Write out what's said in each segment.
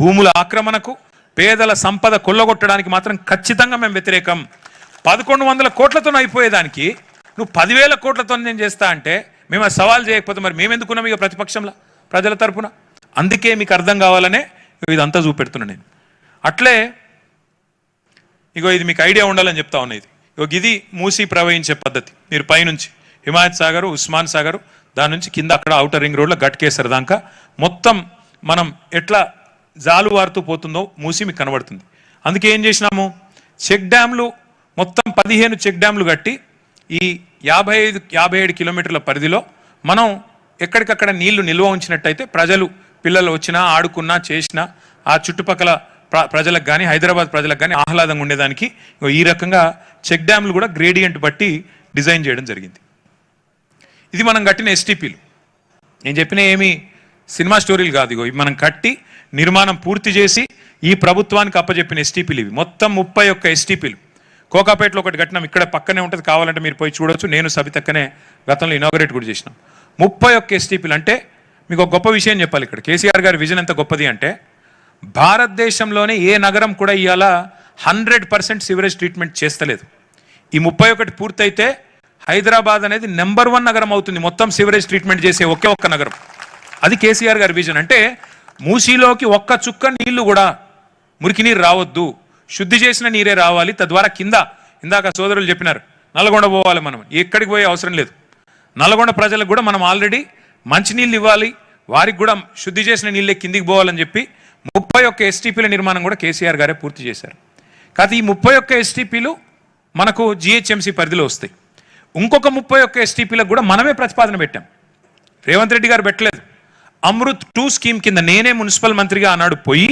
భూముల ఆక్రమణకు, పేదల సంపద కొల్లగొట్టడానికి మాత్రం ఖచ్చితంగా మేము వ్యతిరేకం. 1100 కోట్లతో అయిపోయేదానికి నువ్వు 10,000 కోట్లతో నేను చేస్తా అంటే మేము సవాల్ చేయకపోతే మరి మేమెందుకున్నాం ఇక ప్రతిపక్షంలో ప్రజల తరపున? అందుకే మీకు అర్థం కావాలనే ఇదంతా చూపెడుతున్నా నేను. అట్లే ఇగో ఇది మీకు ఐడియా ఉండాలని చెప్తా ఉన్నా. ఇది మూసి ప్రవహించే పద్ధతి. మీరు పైనుంచి హిమాయత్ సాగరు, ఉస్మాన్ సాగరు, దాని నుంచి కింద అక్కడ ఔటర్ రింగ్ రోడ్లో గట్కేసర్ దాకా మొత్తం మనం ఎట్లా జాలువారుతూ పోతుందో మూసి మీకు కనబడుతుంది. అందుకే ఏం చేసినాము, చెక్ డ్యామ్లు మొత్తం 15 చెక్ డ్యామ్లు కట్టి ఈ 55-57 కిలోమీటర్ల పరిధిలో మనం ఎక్కడికక్కడ నీళ్లు నిల్వ ఉంచినట్టయితే ప్రజలు పిల్లలు వచ్చినా ఆడుకున్నా చేసినా ఆ చుట్టుపక్కల ప్రజలకు కానీ హైదరాబాద్ ప్రజలకు కానీ ఆహ్లాదంగా ఉండేదానికి ఈ రకంగా చెక్ డ్యామ్లు కూడా గ్రేడియంట్ బట్టి డిజైన్ చేయడం జరిగింది. ఇది మనం కట్టిన ఎస్టీపీలు. నేను చెప్పిన ఏమి సినిమా స్టోరీలు కాదు. ఇవి మనం కట్టి నిర్మాణం పూర్తి చేసి ఈ ప్రభుత్వానికి అప్పచెప్పిన ఎస్టీపీలు. ఇవి మొత్తం 31 ఎస్టీపీలు. కోకాపేటలో ఒకటి కట్టినాం, ఇక్కడ పక్కనే ఉంటుంది, కావాలంటే మీరు పోయి చూడొచ్చు. నేను సబితక్కనే గతంలో ఇనాగరేట్ కూడా చేసినాం. 31 ఎస్టీపీలు. అంటే మీకు ఒక గొప్ప విషయం చెప్పాలి. ఇక్కడ కేసీఆర్ గారి విజన్ ఎంత గొప్పది అంటే భారతదేశంలోనే ఏ నగరం కూడా ఇవాళ 100% సివరేజ్ ట్రీట్మెంట్ చేస్తలేదు. ఈ 31 పూర్తయితే హైదరాబాద్ అనేది నెంబర్ 1 నగరం అవుతుంది మొత్తం సివరేజ్ ట్రీట్మెంట్ చేసే ఒకే ఒక్క నగరం. అది కేసీఆర్ గారి విజన్. అంటే మూసీలోకి ఒక్క చుక్క నీళ్లు కూడా మురికి నీరు రావద్దు, శుద్ధి చేసిన నీరే రావాలి. తద్వారా కింద ఇందాక సోదరులు చెప్పినారు నల్గొండ పోవాలి, మనం ఎక్కడికి పోయే అవసరం లేదు. నల్గొండ ప్రజలకు కూడా మనం ఆల్రెడీ మంచినీళ్ళు ఇవ్వాలి, వారికి కూడా శుద్ధి చేసిన నీళ్ళే కిందికి పోవాలని చెప్పి 31 ఎస్టీపీల నిర్మాణం కూడా కేసీఆర్ గారే పూర్తి చేశారు. కాదు ఈ 31 ఎస్టీపీలు మనకు జిహెచ్ఎంసీ పరిధిలో వస్తాయి. ఇంకొక 31 ఎస్టీపీలకు కూడా మనమే ప్రతిపాదన పెట్టాం. రేవంత్ రెడ్డి గారు పెట్టలేదు. అమృత్ 2 స్కీమ్ కింద నేనే మున్సిపల్ మంత్రిగా ఆనాడు పోయి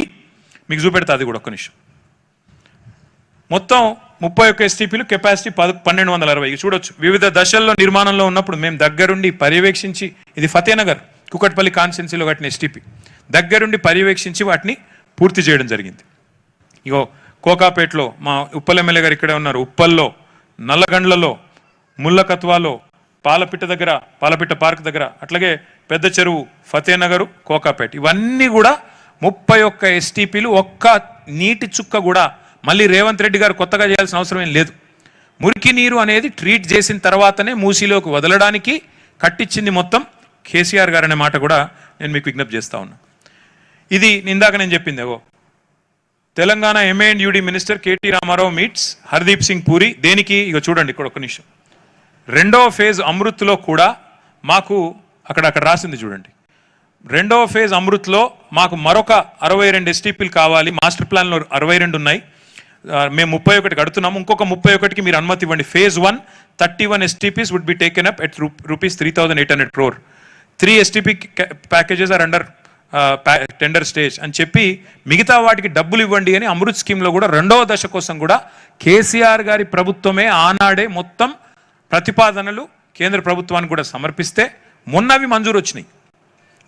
మీకు చూపెడతా. అది కూడా ఒక్క నిమిషం. మొత్తం 31 ఎస్టీపీలు, కెపాసిటీ 1260. చూడొచ్చు. వివిధ దశల్లో నిర్మాణంలో ఉన్నప్పుడు మేము దగ్గరుండి పర్యవేక్షించి, ఇది ఫతేనగర్ కుకట్పల్లి కాన్స్టిట్యున్సీలో కట్టిన ఎస్టీపీ, దగ్గరుండి పర్యవేక్షించి వాటిని పూర్తి చేయడం జరిగింది. ఇగో కోకాపేటలో మా ఉప్పల్ ఎమ్మెల్యే గారు ఇక్కడే ఉన్నారు. ఉప్పల్లో, నల్లగండ్లలో, ముల్లకత్వాలో, పాలపిట్ట దగ్గర, పాలపిట్ట పార్క్ దగ్గర, అట్లాగే పెద్ద చెరువు, ఫతేనగరు, కోకాపేట, ఇవన్నీ కూడా 31 ఎస్టీపీలు. ఒక్క నీటి చుక్క కూడా మళ్ళీ రేవంత్ రెడ్డి గారు కొత్తగా చేయాల్సిన అవసరం ఏం లేదు. మురికి నీరు అనేది ట్రీట్ చేసిన తర్వాతనే మూసీలోకి వదలడానికి కట్టించింది మొత్తం కేసీఆర్ గారు అనే మాట కూడా నేను మీకు విజ్ఞప్తి చేస్తా ఉన్నా. ఇది ఇందాక నేను చెప్పింది. Telangana MA&UD minister KT Ramarao meets Hardeep Singh Puri. దేనికి? ఇక చూడండి ఇక్కడ ఒక్క నిమిషం. 2వ ఫేజ్ అమృత్లో కూడా మాకు అక్కడ రాసింది చూడండి. 2వ ఫేజ్ అమృత్లో మాకు మరొక 62 ఎస్టీపీలు కావాలి. మాస్టర్ ప్లాన్లో 62 ఉన్నాయి, మేము 31 కడుతున్నాము. ఇంకొక 31కి మీరు అనుమతి ఇవ్వండి. Phase 1 31 STPs would be taken up at rupees 3,800 crore. 3 STP packages are under tender stage అని చెప్పి మిగతా వాటికి డబ్బులు ఇవ్వండి అని అమృత్ స్కీమ్లో కూడా 2వ దశ కోసం కూడా కేసీఆర్ గారి ప్రభుత్వమే ఆనాడే మొత్తం ప్రతిపాదనలు కేంద్ర ప్రభుత్వానికి కూడా సమర్పిస్తే మొన్నవి మంజూరు వచ్చినాయి.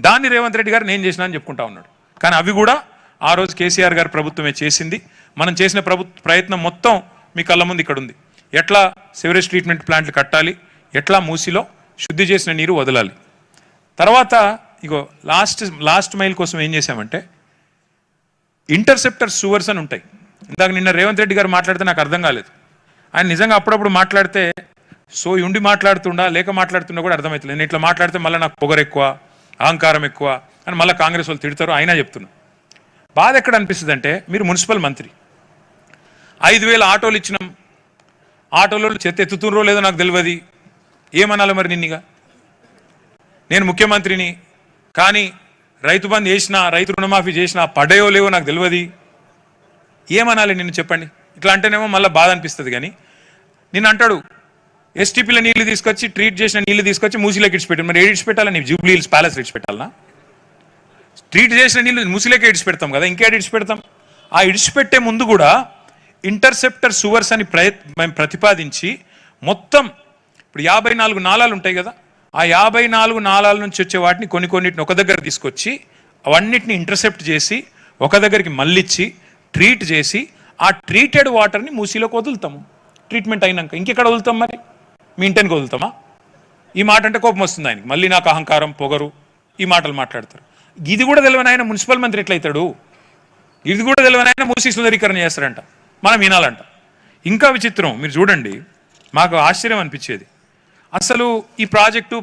దాన్ని రేవంత్ రెడ్డి గారు నేను చేసినా అని చెప్పుకుంటా ఉన్నాడు. కానీ అవి కూడా ఆ రోజు కేసీఆర్ గారి ప్రభుత్వమే చేసింది. మనం చేసిన ప్రయత్నం మొత్తం మీ కళ్ళ ముందు ఇక్కడ ఉంది. ఎట్లా సివరేజ్ ట్రీట్మెంట్ ప్లాంట్లు కట్టాలి, ఎట్లా మూసిలో శుద్ధి చేసిన నీరు వదలాలి. తర్వాత ఇగో లాస్ట్ మైల్ కోసం ఏం చేశామంటే ఇంటర్సెప్టర్ సూవర్స్ అని ఉంటాయి. ఇందాక నిన్న రేవంత్ రెడ్డి గారు మాట్లాడితే నాకు అర్థం కాలేదు. ఆయన నిజంగా అప్పుడప్పుడు మాట్లాడితే ఉండి మాట్లాడుతుండా లేక మాట్లాడుతున్నా కూడా అర్థమవుతుంది. నేను ఇట్లా మాట్లాడితే మళ్ళీ నాకు పొగరు ఎక్కువ, అహంకారం ఎక్కువ అని మళ్ళీ కాంగ్రెస్ వాళ్ళు తిడతారు. అయినా చెప్తున్నా. బాధ ఎక్కడ అనిపిస్తుంది అంటే మీరు మున్సిపల్ మంత్రి, 5,000 ఆటోలు ఇచ్చినాం, ఆటోలో చెత్త ఎత్తుతుండ్రో లేదో నాకు తెలియదు, ఏమనాలి మరి నిన్నగా? నేను ముఖ్యమంత్రిని, కానీ రైతు బంధు చేసినా, రైతు రుణమాఫీ చేసినా పడ్డాయో లేవో నాకు తెలియదు, ఏమనాలి నిన్ను చెప్పండి? ఇట్లా అంటేనేమో మళ్ళీ బాధ అనిపిస్తుంది. కానీ నిన్ను అంటాడు ఎస్టీపీల నీళ్లు తీసుకొచ్చి, ట్రీట్ చేసిన నీళ్లు తీసుకొచ్చి మూసిలోకి ఇడిచిపెట్టాను. మరి ఏడిచి పెట్టాలా? నీ జూబ్లీ హిల్స్ ప్యాలెస్ ఇడిచిపెట్టాలనా? ట్రీట్ చేసిన నీళ్ళు మూసిలోకే ఇడిచిపెడతాం కదా, ఇంకేటి ఇడిచిపెడతాం? ఆ ఇడిచిపెట్టే ముందు కూడా ఇంటర్సెప్టర్ సువర్స్ అని మేము ప్రతిపాదించి మొత్తం ఇప్పుడు 54 నాలాలు ఉంటాయి కదా, ఆ 54 నాలాల నుంచి వచ్చే వాటిని కొన్నిటిని ఒక దగ్గర తీసుకొచ్చి అవన్నిటిని ఇంటర్సెప్ట్ చేసి ఒక దగ్గరికి మళ్ళిచ్చి ట్రీట్ చేసి ఆ ట్రీటెడ్ వాటర్ని మూసీలోకి వదులుతాము. ట్రీట్మెంట్ అయినాక ఇంకెక్కడ వదులుతాం? మరి మీ ఇంటికి వదులుతామా? ఈ మాట అంటే కోపం వస్తుంది ఆయనకి. మళ్ళీ నాకు అహంకారం, పొగరు, ఈ మాటలు మాట్లాడతారు. ఇది కూడా తెలియని ఆయన మున్సిపల్ మంత్రి ఎట్లయితాడు? ఇది కూడా తెలియని ఆయన మూసి సుందరీకరణ చేస్తారంట, మనం వినాలంట. ఇంకా విచిత్రం మీరు చూడండి, మాకు ఆశ్చర్యం అనిపించేది. అసలు ఈ ప్రాజెక్టు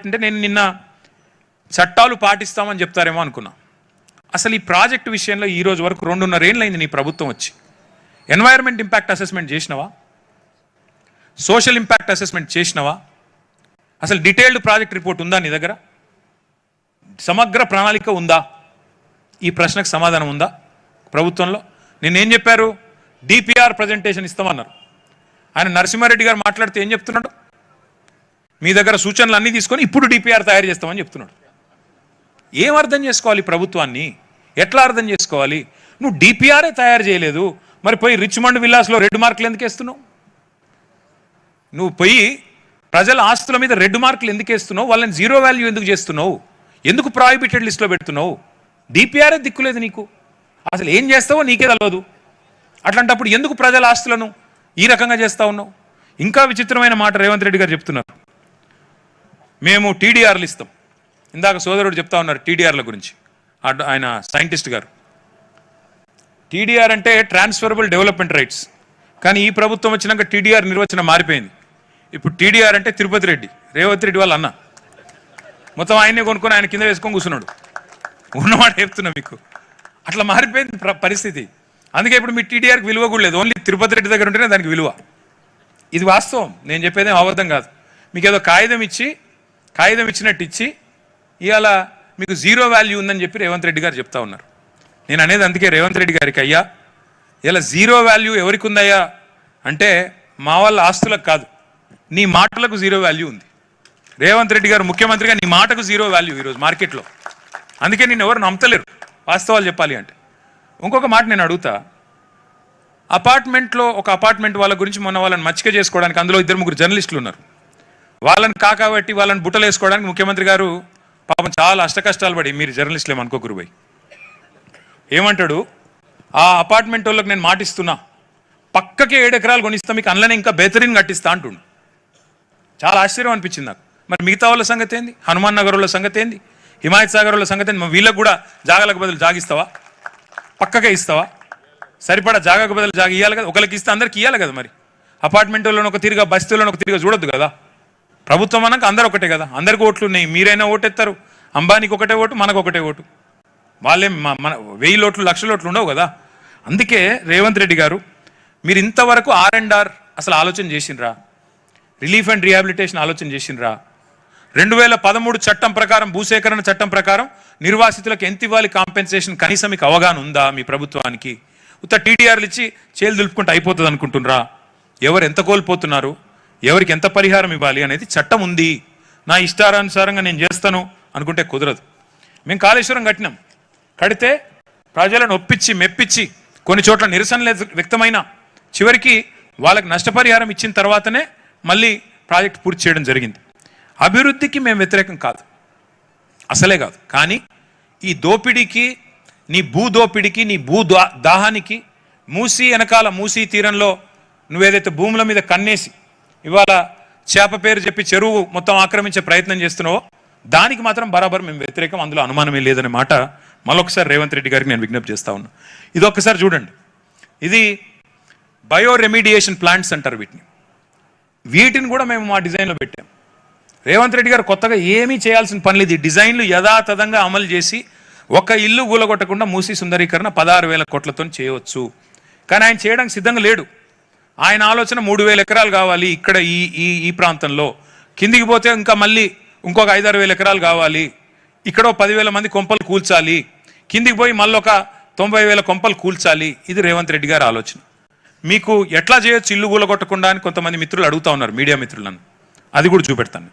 అంటే నేను నిన్న చట్టాలు పాటిస్తామని చెప్తారేమో అనుకున్నా. అసలు ఈ ప్రాజెక్టు విషయంలో ఈ రోజు వరకు 2.5 ఏళ్ళు అయింది నీ ప్రభుత్వం వచ్చి. ఎన్వైరన్మెంట్ ఇంపాక్ట్ అసెస్మెంట్ చేసినవా? సోషల్ ఇంపాక్ట్ అసెస్మెంట్ చేసినవా? అసలు డీటెయిల్డ్ ప్రాజెక్ట్ రిపోర్ట్ ఉందా నీ దగ్గర? సమగ్ర ప్రణాళిక ఉందా? ఈ ప్రశ్నకు సమాధానం ఉందా ప్రభుత్వంలో? నిన్నేం చెప్పారు? డిపిఆర్ ప్రజెంటేషన్ ఇస్తామన్నారు. ఆయన నరసింహారెడ్డి గారు మాట్లాడితే ఏం చెప్తున్నాడు? మీ దగ్గర సూచనలు అన్నీ తీసుకొని ఇప్పుడు డిపిఆర్ తయారు చేస్తామని చెప్తున్నాడు. ఏం అర్థం చేసుకోవాలి ప్రభుత్వాన్ని? ఎట్లా అర్థం చేసుకోవాలి? నువ్వు డిపిఆర్ఏ తయారు చేయలేదు, మరి పోయి రిచ్మండ్ విల్లాస్లో 2 మార్కులు ఎందుకు వేస్తున్నావు? నువ్వు పోయి ప్రజల ఆస్తుల మీద 2 మార్కులు ఎందుకు వేస్తున్నావు? వాళ్ళని 0 వాల్యూ ఎందుకు చేస్తున్నావు? ఎందుకు ప్రాహిబిటెడ్ లిస్ట్లో పెడుతున్నావు? డిపిఆర్ఏ దిక్కులేదు నీకు, అసలు ఏం చేస్తావో నీకే తెలియదు. అట్లాంటప్పుడు ఎందుకు ప్రజల ఆస్తులను ఈ రకంగా చేస్తూ ఉన్నావు? ఇంకా విచిత్రమైన మాట రేవంత్ రెడ్డి గారు చెప్తున్నారు, మేము టీడీఆర్లు ఇస్తాం. ఇందాక సోదరుడు చెప్తా ఉన్నారు టీడీఆర్ల గురించి, ఆయన సైంటిస్ట్ గారు. టీడీఆర్ అంటే ట్రాన్స్ఫరబుల్ డెవలప్మెంట్ రైట్స్, కానీ ఈ ప్రభుత్వం వచ్చినాక టీడీఆర్ నిర్వచనం మారిపోయింది. ఇప్పుడు టీడీఆర్ అంటే తిరుపతి రెడ్డి, రేవంత్ రెడ్డి వాళ్ళ అన్న, మొత్తం ఆయనే కొనుక్కొని ఆయన కింద వేసుకొని కూర్చున్నాడు. ఉన్నమాట చెప్తున్నా మీకు, అట్లా మారిపోయింది పరిస్థితి. అందుకే ఇప్పుడు మీ టీడీఆర్కి విలువ కూడా లేదు, ఓన్లీ తిరుపతి రెడ్డి దగ్గర ఉంటేనే దానికి విలువ. ఇది వాస్తవం, నేను చెప్పేదేం అబద్ధం కాదు. మీకు ఏదో కాగితం ఇచ్చినట్టు ఇచ్చి ఇవాళ మీకు 0 వాల్యూ ఉందని చెప్పి రేవంత్ రెడ్డి గారు చెప్తా ఉన్నారు. నేను అనేది అందుకే రేవంత్ రెడ్డి గారికి, అయ్యా ఇలా 0 వాల్యూ ఎవరికి ఉందయ్యా అంటే మా వాళ్ళ ఆస్తులకు కాదు, నీ మాటలకు 0 వాల్యూ ఉంది. రేవంత్ రెడ్డి గారు ముఖ్యమంత్రిగా నీ మాటకు 0 వాల్యూ ఈరోజు మార్కెట్లో. అందుకే నేను ఎవరు నమ్మతలేరు వాస్తవాలు చెప్పాలి అంటే. ఇంకొక మాట నేను అడుగుతా, అపార్ట్మెంట్లో ఒక అపార్ట్మెంట్ వాళ్ళ గురించి మొన్న వాళ్ళని మచ్చిక చేసుకోవడానికి అందులో 2-3 జర్నలిస్టులు ఉన్నారు. వాళ్ళని కాకాబట్టి వాళ్ళని బుట్టలు వేసుకోవడానికి ముఖ్యమంత్రి గారు పాపం చాలా అష్టకష్టాలు పడి, మీరు జర్నలిస్టులు ఏమనుకోకురు పోయి ఏమంటాడు, ఆ అపార్ట్మెంట్ వాళ్ళకి నేను మాటిస్తున్నా, పక్కకే 7 ఎకరాలు కొనిస్తా, మీకు అందులోనే ఇంకా బెహతరీన్ కట్టిస్తా అంటుండు. చాలా ఆశ్చర్యం అనిపించింది నాకు. మరి మిగతా వాళ్ళ సంగతి ఏంది? హనుమాన్ నగర్ వాళ్ళ సంగతి ఏంది? హిమాయత్ సాగర్ వాళ్ళ సంగతి ఏంది? వీళ్ళకు కూడా జాగాలకు బదులు జాగిస్తావా? పక్కకే ఇస్తావా? సరిపడా జాగాకు బదులు జాగా ఇవ్వాలి కదా, ఒకరికి ఇస్తే అందరికి ఇవ్వాలి కదా. మరి అపార్ట్మెంట్ వాళ్ళని ఒక తిరిగా, బస్తీలను ఒక తిరిగా చూడొద్దు కదా. ప్రభుత్వం అన్నాక అందరు ఒకటే కదా, అందరికి ఓట్లు ఉన్నాయి. మీరైనా ఓటెత్తారు, అంబానీకి ఒకటే ఓటు, మనకు ఒకటే ఓటు. వాళ్ళేం మన 1000 ఓట్లు 1,00,000 ఓట్లు ఉండవు కదా. అందుకే రేవంత్ రెడ్డి గారు, మీరు ఇంతవరకు R&R అసలు ఆలోచన చేసిండ్రా? రిలీఫ్ అండ్ రీహాబిలిటేషన్ ఆలోచన చేసిండ్రా? 2013 చట్టం ప్రకారం, భూసేకరణ చట్టం ప్రకారం నిర్వాసితులకు ఎంత ఇవ్వాలి కాంపెన్సేషన్, కనీసం మీకు అవగాహన ఉందా మీ ప్రభుత్వానికి? ఉత్త టీడీఆర్లు ఇచ్చి చేలు దులుపుకుంటూ అయిపోతుంది అనుకుంటున్నారా? ఎవరు ఎంత కోల్పోతున్నారు, ఎవరికి ఎంత పరిహారం ఇవ్వాలి అనేది చట్టం ఉంది. నా ఇష్టానుసారంగా నేను చేస్తాను అనుకుంటే కుదరదు. మేము కాళేశ్వరం కట్టినాం, కడితే ప్రజలను ఒప్పించి మెప్పించి కొన్ని చోట్ల నిరసనలు వ్యక్తమైన చివరికి వాళ్ళకి నష్టపరిహారం ఇచ్చిన తర్వాతనే మళ్ళీ ప్రాజెక్ట్ పూర్తి చేయడం జరిగింది. అభివృద్ధికి మేము వ్యతిరేకం కాదు, అసలే కాదు. కానీ ఈ దోపిడీకి, నీ భూ దోపిడీకి, నీ భూ దాహానికి, మూసీ వెనకాల మూసీ తీరంలో నువ్వేదైతే భూముల మీద కన్నేసి ఇవాళ చేప పేరు చెప్పి చెరువు మొత్తం ఆక్రమించే ప్రయత్నం చేస్తున్నావో దానికి మాత్రం బరాబర్ మేము వ్యతిరేకం, అందులో అనుమానమే లేదనే మాట మరొకసారి రేవంత్ రెడ్డి గారికి నేను విజ్ఞప్తి చేస్తా ఉన్నా. ఇది ఒక్కసారి చూడండి, ఇది బయో రెమిడియేషన్ ప్లాంట్స్ అంటారు వీటిని కూడా మేము మా డిజైన్లో పెట్టాం. రేవంత్ రెడ్డి గారు కొత్తగా ఏమీ చేయాల్సిన పని లేదు. ఈ డిజైన్లు యథాతథంగా అమలు చేసి ఒక ఇల్లు కూలగొట్టకుండా మూసీ సుందరీకరణ 16,000 కోట్లతో చేయవచ్చు. కానీ ఆయన చేయడానికి సిద్ధంగా లేడు. ఆయన ఆలోచన 3,000 ఎకరాలు కావాలి ఇక్కడ ఈ ప్రాంతంలో, కిందికి పోతే ఇంకా మళ్ళీ ఇంకొక 5-6 వేల ఎకరాలు కావాలి, ఇక్కడ 10,000 మంది కొంపలు కూల్చాలి, కిందికి పోయి మళ్ళీ ఒక 90,000 కొంపలు కూల్చాలి. ఇది రేవంత్ రెడ్డి గారి ఆలోచన. మీకు ఎట్లా చేయొచ్చు ఇల్లు కూలగొట్టకుండా అని కొంతమంది మిత్రులు అడుగుతా ఉన్నారు, మీడియా మిత్రులను, అది కూడా చూపెడతాను.